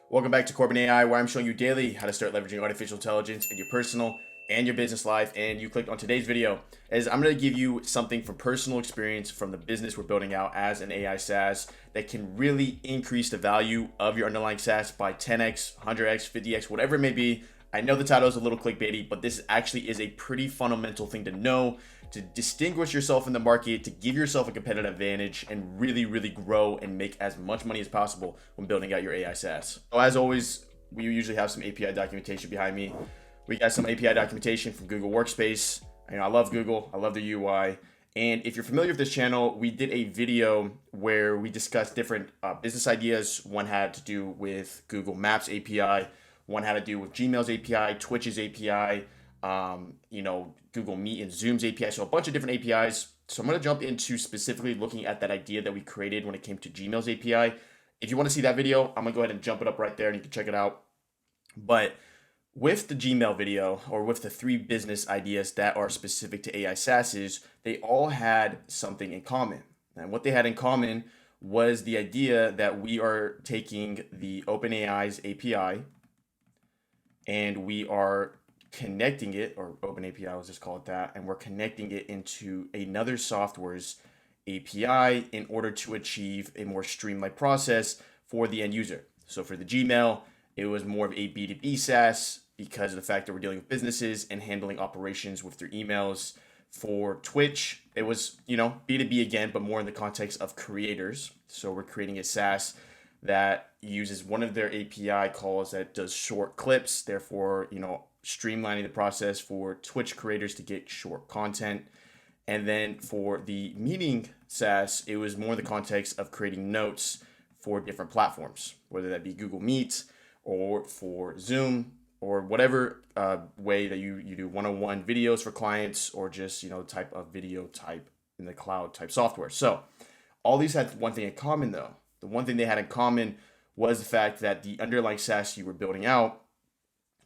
Welcome back to Corbin AI, where I'm showing you daily how to start leveraging artificial intelligence in your personal and your business life. And you clicked on today's video, as I'm going to give you something from personal experience from the business we're building out as an AI SaaS that can really increase the value of your underlying SaaS by 10x, 100x, 50x, whatever it may be. I know the title is a little clickbaity, but this actually is a pretty fundamental thing to know to distinguish yourself in the market, to give yourself a competitive advantage, and really grow and make as much money as possible when building out your AI SaaS. So as always, we usually have some API documentation behind me. We got some API documentation from Google Workspace. I love Google. I love the UI. And if you're familiar with this channel, we did a video where we discussed different business ideas. One had to do with Google Maps API. One had to do with Gmail's API, Twitch's API, Google Meet and Zoom's API. So a bunch of different APIs. So I'm going to jump into specifically looking at that idea that we created when it came to Gmail's API. If you want to see that video, I'm going to go ahead and jump it up right there and you can check it out. But with the Gmail video, or with the three business ideas that are specific to AI SaaSes, they all had something in common. And what they had in common was the idea that we are taking the OpenAI's API and we are connecting it, or OpenAPI, let's just call it that, and we're connecting it into another software's API in order to achieve a more streamlined process for the end user. So for the Gmail, it was more of a B2B SaaS because of the fact that we're dealing with businesses and handling operations with their emails. For Twitch, it was, B2B again, but more in the context of creators. So we're creating a SaaS that uses one of their API calls that does short clips, therefore, streamlining the process for Twitch creators to get short content. And then for the meeting SaaS, it was more in the context of creating notes for different platforms, whether that be Google Meet or for Zoom or whatever way that you do one-on-one videos for clients, or just, type of video type in the cloud type software. So all these had one thing in common though. The one thing they had in common was the fact that the underlying SaaS you were building out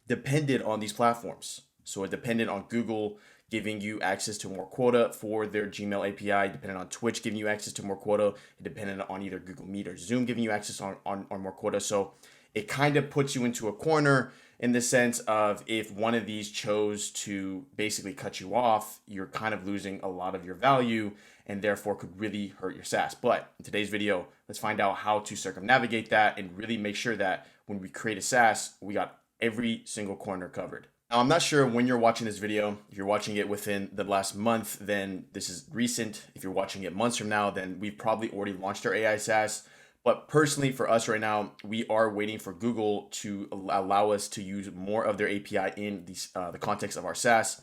depended on these platforms. So it depended on Google giving you access to more quota for their Gmail API, depended on Twitch giving you access to more quota, it depended on either Google Meet or Zoom giving you access on more quota. So it kind of puts you into a corner in the sense of, if one of these chose to basically cut you off, you're kind of losing a lot of your value and therefore could really hurt your SaaS. But in today's video, let's find out how to circumnavigate that and really make sure that when we create a SaaS, we got every single corner covered. Now, I'm not sure when you're watching this video. If you're watching it within the last month, then this is recent. If you're watching it months from now, then we've probably already launched our AI SaaS. But personally, for us right now, we are waiting for Google to allow us to use more of their API in the context of our SaaS.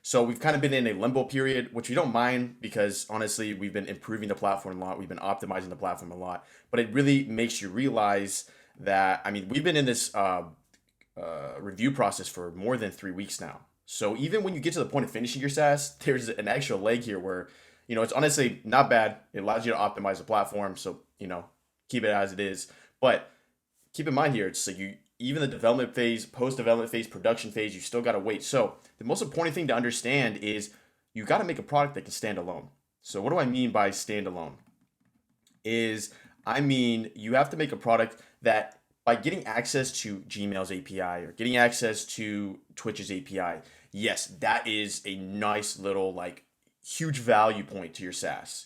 So we've kind of been in a limbo period, which we don't mind, because honestly, we've been improving the platform a lot. We've been optimizing the platform a lot. But it really makes you realize that, we've been in this review process for more than 3 weeks now. So even when you get to the point of finishing your SaaS, there's an extra leg here where, it's honestly not bad. It allows you to optimize the platform. So, keep it as it is. But keep in mind here, it's like even the development phase, post-development phase, production phase, you still got to wait. So the most important thing to understand is you got to make a product that can stand alone. So what do I mean by standalone? You have to make a product that, by getting access to Gmail's API or getting access to Twitch's API, yes, that is a nice little, huge value point to your SaaS.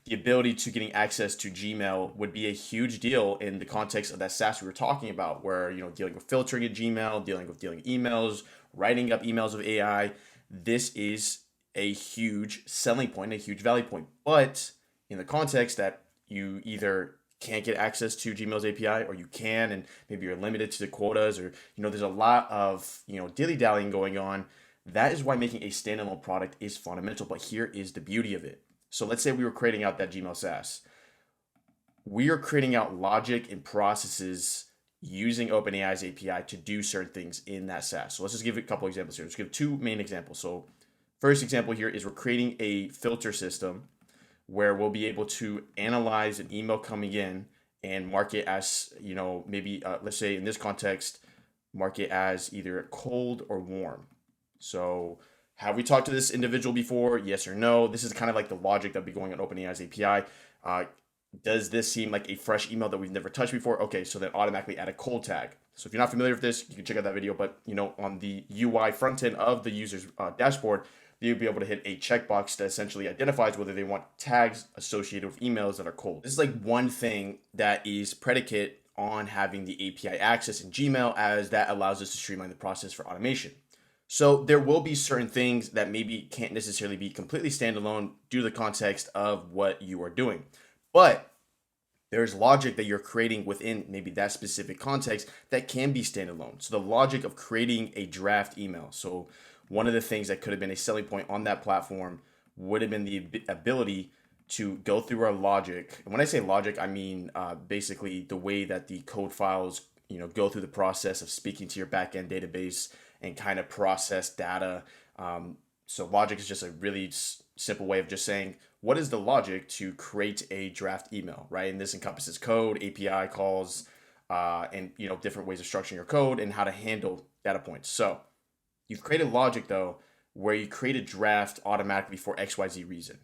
The ability to getting access to Gmail would be a huge deal in the context of that SaaS we were talking about, where, dealing with filtering in Gmail, dealing emails, writing up emails with AI. This is a huge selling point, a huge value point. But in the context that you either can't get access to Gmail's API, or you can, and maybe you're limited to the quotas, or, there's a lot of, dilly-dallying going on. That is why making a standalone product is fundamental. But here is the beauty of it. So let's say we were creating out that Gmail SaaS. We are creating out logic and processes using OpenAI's API to do certain things in that SaaS. So let's just give a couple examples here. Let's give two main examples. So first example here is we're creating a filter system where we'll be able to analyze an email coming in and mark it as, maybe, let's say in this context, mark it as either cold or warm. So have we talked to this individual before? Yes or no? This is kind of like the logic that'd be going on OpenAI's API. Does this seem like a fresh email that we've never touched before? Okay, so then automatically add a cold tag. So if you're not familiar with this, you can check out that video. But on the UI front end of the user's dashboard, you'll be able to hit a checkbox that essentially identifies whether they want tags associated with emails that are cold. This is like one thing that is predicate on having the API access in Gmail, as that allows us to streamline the process for automation. So there will be certain things that maybe can't necessarily be completely standalone due to the context of what you are doing. But there's logic that you're creating within maybe that specific context that can be standalone. So the logic of creating a draft email. So one of the things that could have been a selling point on that platform would have been the ability to go through our logic. And when I say logic, I mean basically the way that the code files, go through the process of speaking to your backend database and kind of process data. So logic is just a really simple way of just saying, what is the logic to create a draft email, right? And this encompasses code, API calls, and different ways of structuring your code and how to handle data points. So you've created logic though, where you create a draft automatically for XYZ reason.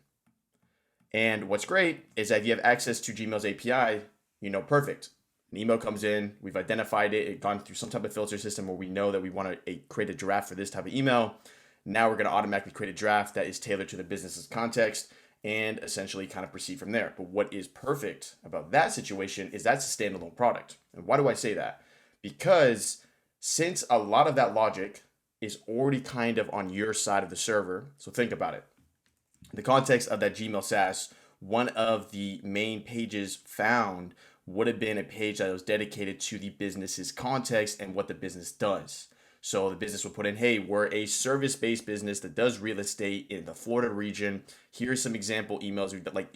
And what's great is that if you have access to Gmail's API, perfect. An email comes in, we've identified it, gone through some type of filter system where we know that we want to create a draft for this type of email. Now we're going to automatically create a draft that is tailored to the business's context and essentially kind of proceed from there. But what is perfect about that situation is that's a standalone product. And why do I say that? Because since a lot of that logic is already kind of on your side of the server, so think about it. In the context of that Gmail SaaS, one of the main pages found would have been a page that was dedicated to the business's context and what the business does. So the business will put in, hey, we're a service-based business that does real estate in the Florida region. Here's some example emails, like,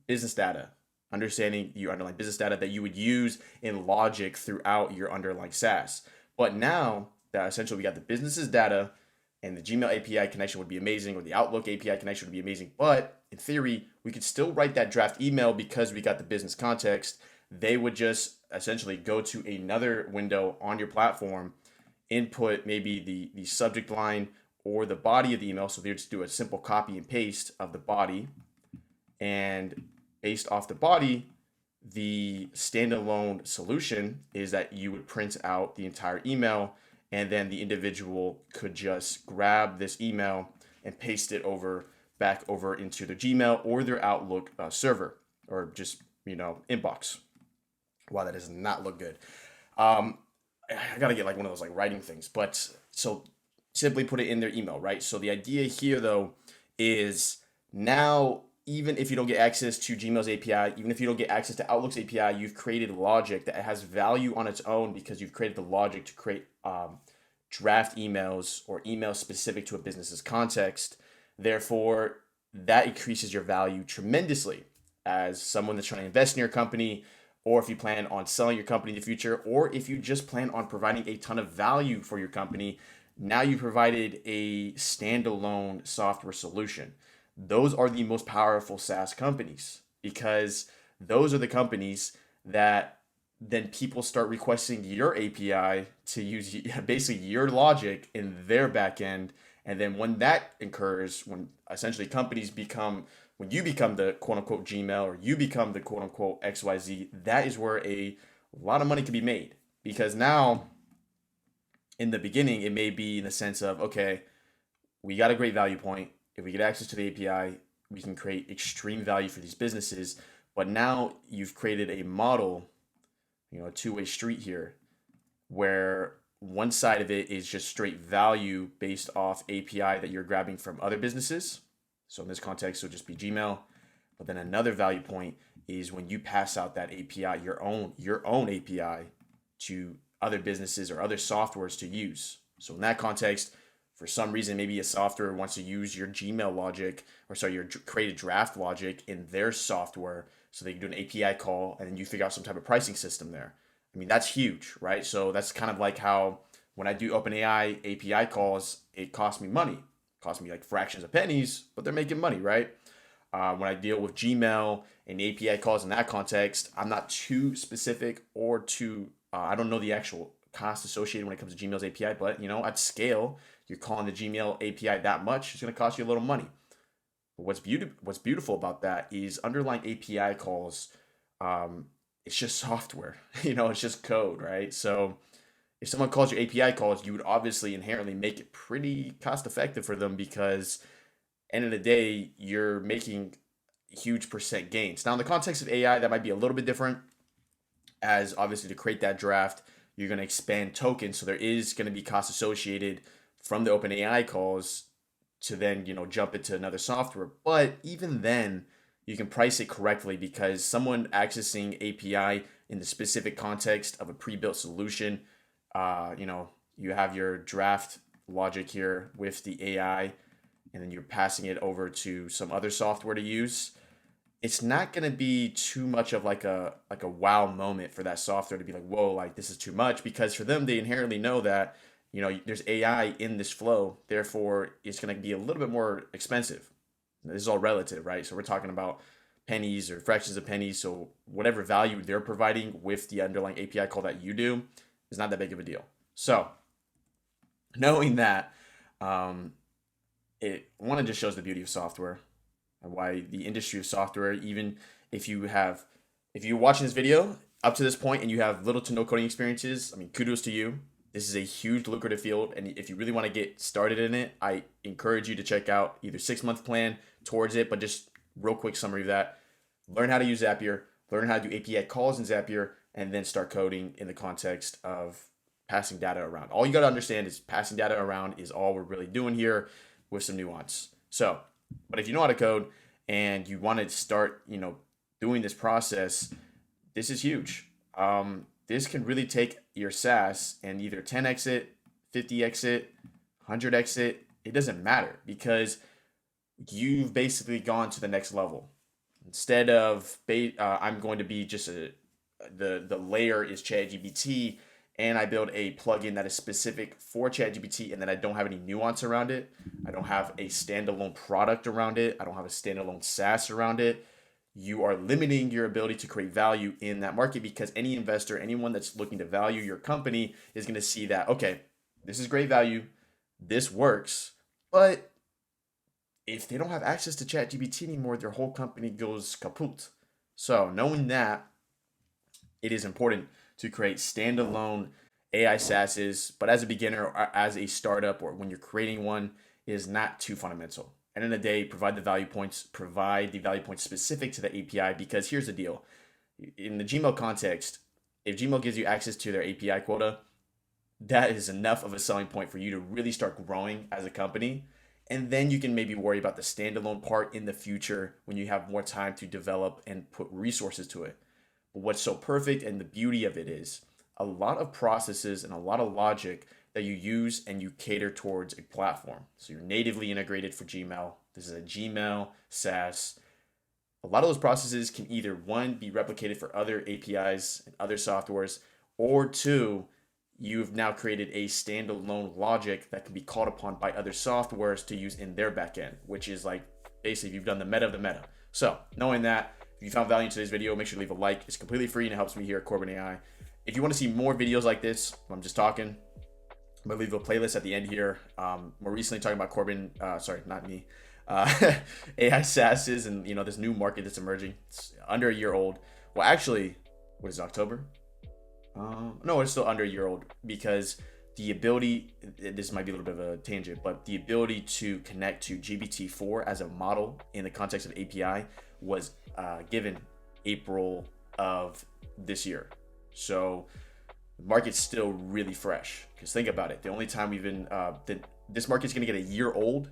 business data, understanding your underlying business data that you would use in logic throughout your underlying SaaS. But now that essentially we got the business's data and the Gmail API connection would be amazing, or the Outlook API connection would be amazing. But in theory, we could still write that draft email because we got the business context. They would just essentially go to another window on your platform, input maybe the subject line or the body of the email. So they just do a simple copy and paste of the body, and based off the body, the standalone solution is that you would print out the entire email, and then the individual could just grab this email and paste it back over into their Gmail or their Outlook server, or just inbox. Wow, that does not look good. I gotta get like one of those like writing things, but so simply put it in their email, right? So the idea here though is now, even if you don't get access to Gmail's API, even if you don't get access to Outlook's API, you've created logic that has value on its own because you've created the logic to create draft emails or emails specific to a business's context. Therefore, that increases your value tremendously as someone that's trying to invest in your company, or if you plan on selling your company in the future, or if you just plan on providing a ton of value for your company. Now you provided a standalone software solution. Those are the most powerful SaaS companies, because those are the companies that then people start requesting your API to use basically your logic in their backend. And then when that occurs, when essentially when you become the quote unquote Gmail, or you become the quote unquote XYZ, that is where a lot of money can be made. Because now, in the beginning, it may be in the sense of, okay, we got a great value point. If we get access to the API, we can create extreme value for these businesses. But now you've created a model, a two-way street here, where one side of it is just straight value based off API that you're grabbing from other businesses. So in this context, it'll just be Gmail. But then another value point is when you pass out that API, your own API, to other businesses or other softwares to use. So in that context, for some reason, maybe a software wants to use your Gmail logic, your created draft logic in their software, so they can do an API call, and then you figure out some type of pricing system there. I mean, that's huge, right? So that's kind of like how when I do OpenAI API calls, it costs me money. It costs me like fractions of pennies, but they're making money, right? When I deal with Gmail and API calls in that context, I'm not too specific or I don't know the actual cost associated when it comes to Gmail's API, but at scale, you're calling the Gmail API that much, it's going to cost you a little money. But what's beautiful about that is underlying API calls it's just software. It's just code, right? So if someone calls you API calls, you would obviously inherently make it pretty cost effective for them because end of the day, you're making huge percent gains. Now, in the context of AI, that might be a little bit different, as obviously to create that draft, you're going to expand tokens. So there is going to be cost associated from the OpenAI calls to then, jump into another software. But even then, you can price it correctly because someone accessing API in the specific context of a pre-built solution, you have your draft logic here with the AI, and then you're passing it over to some other software to use. It's not going to be too much of like a wow moment for that software to be like, whoa, like this is too much, because for them, they inherently know that there's AI in this flow, therefore it's going to be a little bit more expensive. This is all relative, right? So we're talking about pennies or fractions of pennies. So whatever value they're providing with the underlying API call that you do is not that big of a deal. So knowing that, it one, it just shows the beauty of software and why the industry of software, even if you're watching this video up to this point and you have little to no coding experiences, I mean, kudos to you. This is a huge lucrative field, and if you really want to get started in it, I encourage you to check out either 6-month plan towards it, but just real quick summary of that. Learn how to use Zapier, learn how to do API calls in Zapier, and then start coding in the context of passing data around. All you got to understand is passing data around is all we're really doing here with some nuance. So, but if you know how to code and you want to start, doing this process, this is huge. This can really take your SaaS and either 10x it, 50x it, 100x it. It doesn't matter because you've basically gone to the next level. Instead of I'm going to be just the layer is ChatGPT, and I build a plugin that is specific for ChatGPT, and then I don't have any nuance around it. I don't have a standalone product around it. I don't have a standalone SaaS around it. You are limiting your ability to create value in that market because any investor, anyone that's looking to value your company is going to see that, okay, this is great value, this works, but if they don't have access to ChatGPT anymore, their whole company goes kaput. So knowing that, it is important to create standalone AI SaaSes, but as a beginner or as a startup or when you're creating one, it is not too fundamental. End of the day, provide the value points specific to the API, because here's the deal. In the Gmail context, if Gmail gives you access to their API quota, that is enough of a selling point for you to really start growing as a company. And then you can maybe worry about the standalone part in the future when you have more time to develop and put resources to it. But what's so perfect and the beauty of it is a lot of processes and a lot of logic that you use and you cater towards a platform. So you're natively integrated for Gmail. This is a Gmail SaaS. A lot of those processes can either, one, be replicated for other APIs and other softwares, or two, you've now created a standalone logic that can be called upon by other softwares to use in their backend, which is like basically you've done the meta of the meta. So knowing that, if you found value in today's video, make sure to leave a like. It's completely free and it helps me here at Corbin AI. If you want to see more videos like this, I'm just talking, I'm gonna leave a playlist at the end here. More recently talking about Corbin, sorry, not me, AI SaaSes and this new market that's emerging. It's under a year old. Well, actually, what is it, October? No, it's still under a year old because the ability, this might be a little bit of a tangent, but the ability to connect to GPT-4 as a model in the context of API was given April of this year. So the market's still really fresh, because think about it. The only time we've been, this market's going to get a year old,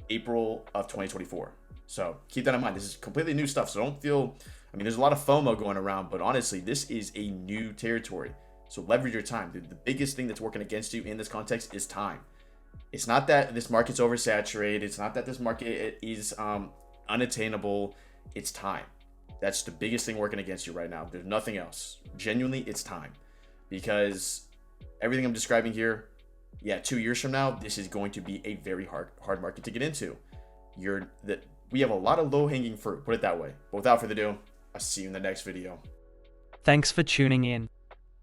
April of 2024. So keep that in mind. This is completely new stuff. So don't feel, there's a lot of FOMO going around, but honestly, this is a new territory. So leverage your time. The biggest thing that's working against you in this context is time. It's not that this market's oversaturated. It's not that this market is unattainable. It's time. That's the biggest thing working against you right now. There's nothing else. Genuinely, it's time. Because everything I'm describing here, 2 years from now, this is going to be a very hard market to get into. We have a lot of low-hanging fruit, put it that way. But without further ado, I'll see you in the next video. Thanks for tuning in.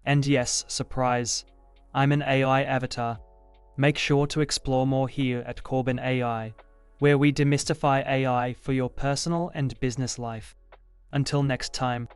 And yes, surprise, I'm an AI avatar. Make sure to explore more here at Corbin AI, where we demystify AI for your personal and business life. Until next time.